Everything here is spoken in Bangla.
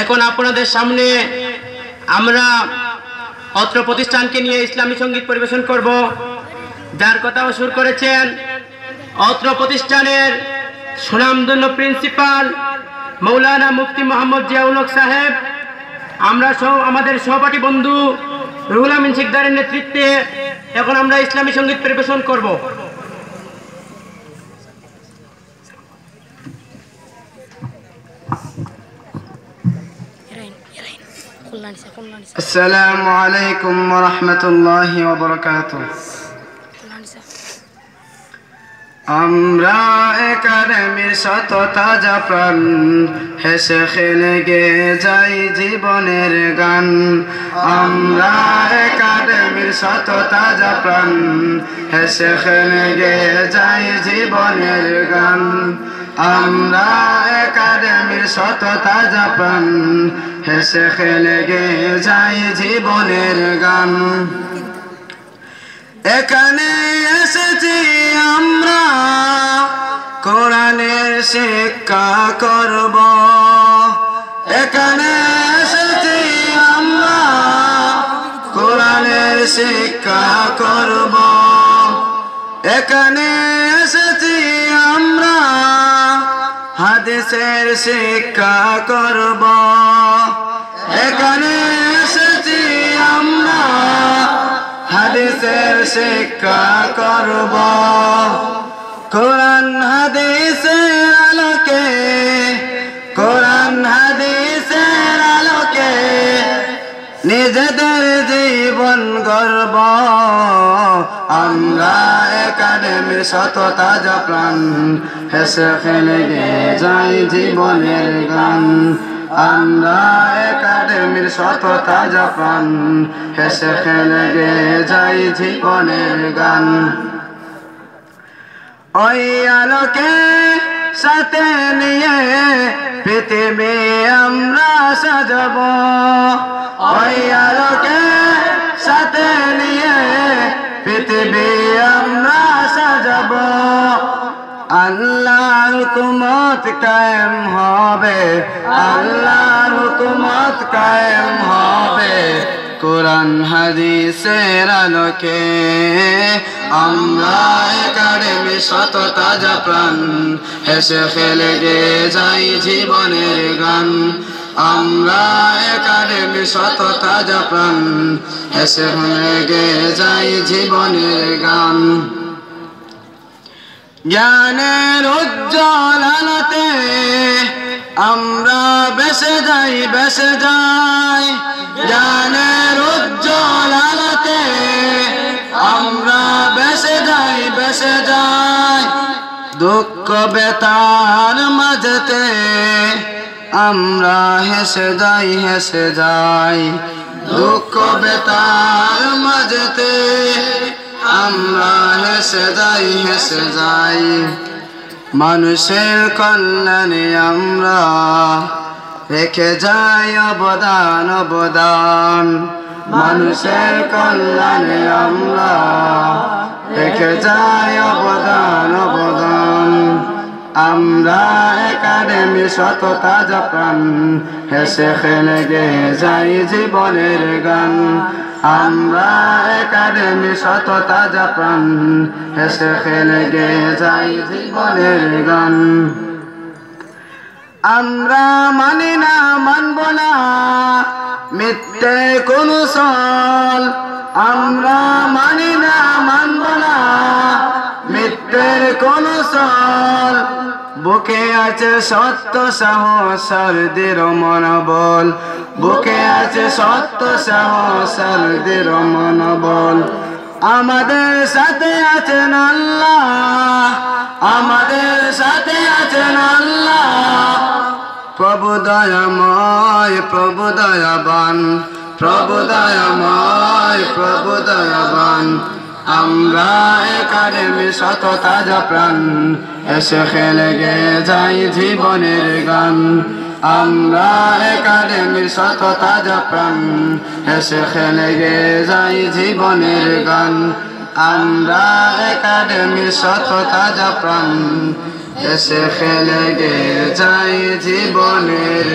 এখন আপনাদের সামনে আমরা অত্র প্রতিষ্ঠানকে নিয়ে ইসলামী সঙ্গীত পরিবেশন করব, যার কথাও সুর করেছেন অত্র প্রতিষ্ঠানের সুনামধন্য প্রিন্সিপাল মৌলানা মুফতি মোহাম্মদ জিয়াউল হক সাহেব। আমরা আমাদের সহপাঠী বন্ধু রুহুল আমিন শিকদারের নেতৃত্বে এখন আমরা ইসলামী সঙ্গীত পরিবেশন করব। আসসালামু আলাইকুম ওয়া রাহমাতুল্লাহি ওয়া বারাকাতুহু। আমরা একাডেমির শত তাজা প্রাণ, হেসে খেলে গেয়ে যাই জীবনের গান। আমরা একাডেমির শত তাজা প্রাণ, হেসে খেলে গেয়ে যাই জীবনের গান। আমরা একাডেমির শত তাজা প্রাণ, হেসে খেলে গেয়ে যাই জীবনের গান। এখানে এসেছি আমরা কোরআনের শিক্ষা করব। এখানে এসেছি আমরা কোরআনের শিক্ষা করব। এখানে এসেছি আমরা হাদিসের শিক্ষা করব। এখানে এসেছি আমরা হাদিসের শিক্ষা করব। কোরআন হাদিসের আলোকে, কোরআন হাদিসের আলোকে নিজেদের জীবন গর্ব। আমরা একাডেমির শত তাজা প্রাণ, হেসে খেলে গেয়ে যাই জীবনের গান। আমরা একাডেমির শত তাজা প্রাণ, হেসে খেলে গেয়ে যাই জীবনের গান। ওই আলোকে সাথে নিয়ে পৃথিবী আমরা সাজাব। ওই আলোকে সাথে নিয়ে পৃথিবী আমরা সাজাব। আল্লাহর হুকুমত কায়েম হবে, আল্লাহর হুকুমত কায়েম হবে কোরআন হাদিসের আলোকে। আমরা একাডেমি শত তাজা প্রাণ, হেসে খেলে গেয়ে যাই জীবনের গান। আমরা একাডেমি শত তাজা প্রাণ, হেসে খেলে গেয়ে যাই জীবনের গান। জ্ঞানের উজ্জ্বল আলোতে আমরা বেসে যাই, বেসে যাই। জ্ঞানের উজ্জ্বল আলোতে আমরা বেসে যাই, বেসে যাই। দুঃখ বেতার মাঝেতে আমরা হেসে যাই, হেসে যাই। দুঃখ বেতার মাঝেতে আমরা হেসে যাই, হেসে যাই। মানুষের কল্যাণে আমরা রেখে যাই অবদান, অবদান। মানুষের কল্যাণে আমরা রেখে যাই অবদান, অবদান। আমরা একাডেমি শত তাজা প্রাণ, হেসে খেলে গেয়ে যাই জীবনের গান। আমরা একাডেমি শত তাজা প্রাণ, হেসে খেলে গেয়ে যাই জীবনের গান। আমরা মানি না, মানব না মিথ্যে কোন সল। আমরা মানি না, মানব না মিথ্যের কোন সল। বুকে আছে সত্য সাহসের দৃঢ় মনোবল। বুকে আছে সত্য সাহসের দৃঢ় মনোবল। আমাদের সাথে আছেন আল্লাহ, আমাদের সাথে আছেন আল্লাহ। প্রভু দয়াময়, প্রভু দয়াবান, প্রভু দয়াময়, প্রভু দয়াবান। আমরা একাডেমি শত তাজা প্রাণ, হেসে খেলে গেয়ে যাই জীবনের গান। আমরা একাডেমি শত তাজা প্রাণ, হেসে খেলে গেয়ে যাই জীবনের গান। আমরা একাডেমি শত তাজা প্রাণ, হেসে খেলে গেয়ে যাই জীবনের